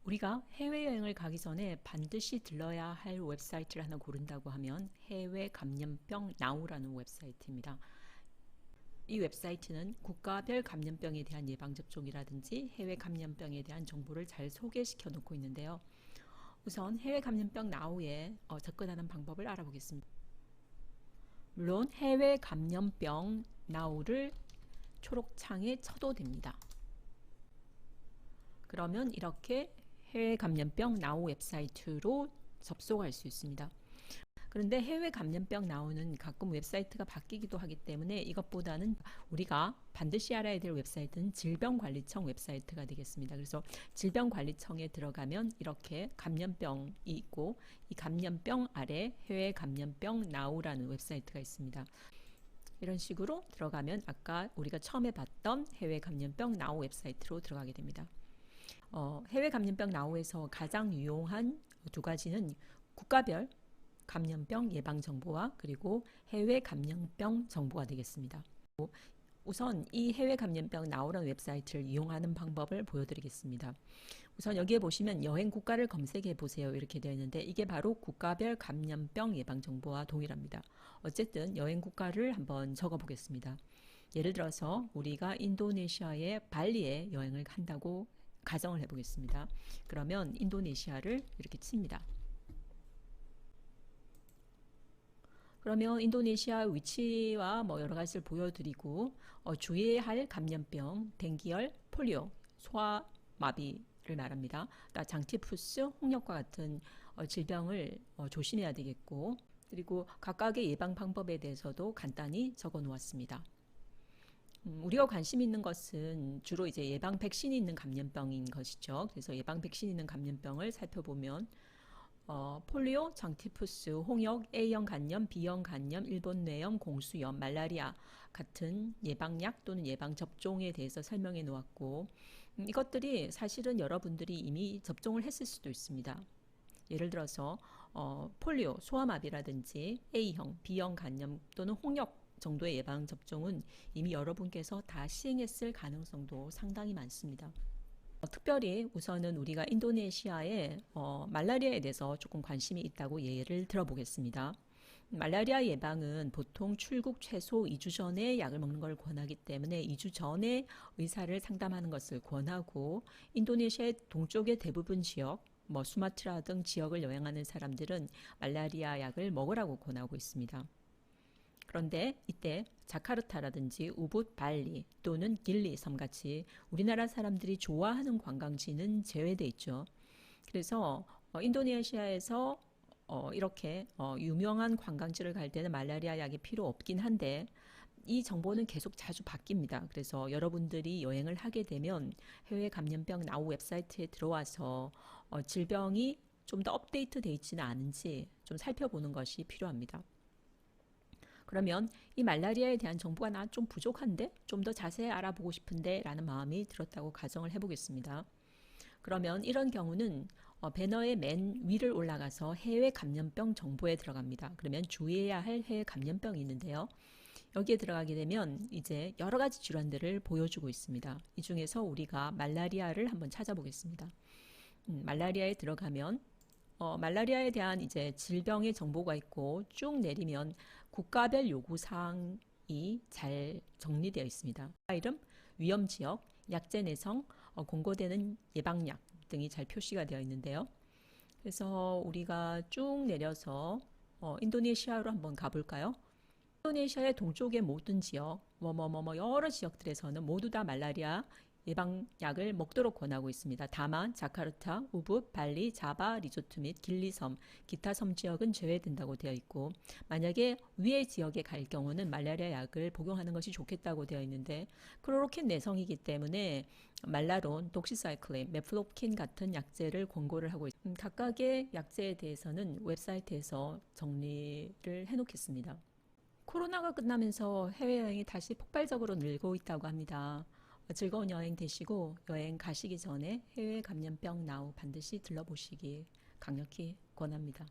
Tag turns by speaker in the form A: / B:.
A: 우리가 해외여행을 가기 전에 반드시 들러야 할 웹사이트를 하나 고른다고 하면 해외 감염병 나우라는 웹사이트입니다. 이 웹사이트는 국가별 감염병에 대한 예방접종이라든지 해외 감염병에 대한 정보를 잘 소개시켜 놓고 있는데요. 우선 해외 감염병 나우에 접근하는 방법을 알아보겠습니다. 물론 해외 감염병 나우를 초록창에 쳐도 됩니다. 그러면 이렇게 해외 감염병 나우 웹사이트로 접속할 수 있습니다. 그런데 해외 감염병 나우는 가끔 웹사이트가 바뀌기도 하기 때문에 이것보다는 우리가 반드시 알아야 될 웹사이트는 질병관리청 웹사이트가 되겠습니다. 그래서 질병관리청에 들어가면 이렇게 감염병이 있고 이 감염병 아래 해외 감염병 나우라는 웹사이트가 있습니다. 이런 식으로 들어가면 아까 우리가 처음에 봤던 해외 감염병 나우 웹사이트로 들어가게 됩니다. 해외 감염병 나우에서 가장 유용한 두 가지는 국가별 감염병 예방 정보와 그리고 해외 감염병 정보가 되겠습니다. 우선 이 해외 감염병 나우라는 웹사이트를 이용하는 방법을 보여드리겠습니다. 우선 여기에 보시면 여행 국가를 검색해 보세요 이렇게 되어 있는데 이게 바로 국가별 감염병 예방 정보와 동일합니다. 어쨌든 여행 국가를 한번 적어 보겠습니다. 예를 들어서 우리가 인도네시아의 발리에 여행을 한다고 가정을 해 보겠습니다. 그러면 인도네시아를 이렇게 칩니다. 그러면 인도네시아 위치와 여러 가지를 보여드리고 주의해야 할 감염병, 댕기열, 폴리오, 소아마비를 말합니다. 장티푸스, 홍역과 같은 질병을 조심해야 되겠고 그리고 각각의 예방 방법에 대해서도 간단히 적어 놓았습니다. 우리가 관심 있는 것은 주로 이제 예방 백신이 있는 감염병인 것이죠. 그래서 예방 백신이 있는 감염병을 살펴보면 폴리오, 장티푸스, 홍역, A형 간염, B형 간염, 일본뇌염, 공수염, 말라리아 같은 예방약 또는 예방접종에 대해서 설명해 놓았고 이것들이 사실은 여러분들이 이미 접종을 했을 수도 있습니다. 예를 들어서 폴리오, 소아마비라든지 A형, B형 간염 또는 홍역 정도의 예방접종은 이미 여러분께서 다 시행했을 가능성도 상당히 많습니다. 특별히 우선은 우리가 인도네시아의 말라리아에 대해서 조금 관심이 있다고 예를 들어보겠습니다. 말라리아 예방은 보통 출국 최소 2주 전에 약을 먹는 걸 권하기 때문에 2주 전에 의사를 상담하는 것을 권하고 인도네시아의 동쪽의 대부분 지역, 수마트라 등 지역을 여행하는 사람들은 말라리아 약을 먹으라고 권하고 있습니다. 그런데 이때 자카르타라든지 우붓, 발리 또는 길리 섬같이 우리나라 사람들이 좋아하는 관광지는 제외돼 있죠. 그래서 인도네시아에서 이렇게 유명한 관광지를 갈 때는 말라리아 약이 필요 없긴 한데 이 정보는 계속 자주 바뀝니다. 그래서 여러분들이 여행을 하게 되면 해외 감염병 나우 웹사이트에 들어와서 질병이 좀 더 업데이트되어 있지는 않은지 좀 살펴보는 것이 필요합니다. 그러면 이 말라리아에 대한 정보가 나 좀 부족한데 좀 더 자세히 알아보고 싶은데 라는 마음이 들었다고 가정을 해보겠습니다. 그러면 이런 경우는 배너의 맨 위를 올라가서 해외 감염병 정보에 들어갑니다. 그러면 주의해야 할 해외 감염병이 있는데요. 여기에 들어가게 되면 이제 여러 가지 질환들을 보여주고 있습니다. 이 중에서 우리가 말라리아를 한번 찾아보겠습니다. 말라리아에 들어가면 말라리아에 대한 이제 질병의 정보가 있고 쭉 내리면 국가별 요구사항이 잘 정리되어 있습니다. 이름, 위험지역, 약제 내성, 공고되는 예방약 등이 잘 표시가 되어 있는데요. 그래서 우리가 쭉 내려서 인도네시아로 한번 가볼까요? 인도네시아의 동쪽의 모든 지역, 여러 지역들에서는 모두 다 말라리아 예방약을 먹도록 권하고 있습니다. 다만 자카르타, 우붓, 발리, 자바, 리조트 및 길리섬, 기타 섬 지역은 제외된다고 되어 있고 만약에 위의 지역에 갈 경우는 말라리아 약을 복용하는 것이 좋겠다고 되어 있는데 클로로킨 내성이기 때문에 말라론, 독시사이클린, 메플로킨 같은 약제를 권고를 하고 있습니다. 각각의 약제에 대해서는 웹사이트에서 정리를 해놓겠습니다. 코로나가 끝나면서 해외여행이 다시 폭발적으로 늘고 있다고 합니다. 즐거운 여행 되시고 여행 가시기 전에 해외 감염병 나우 반드시 들러보시기 강력히 권합니다.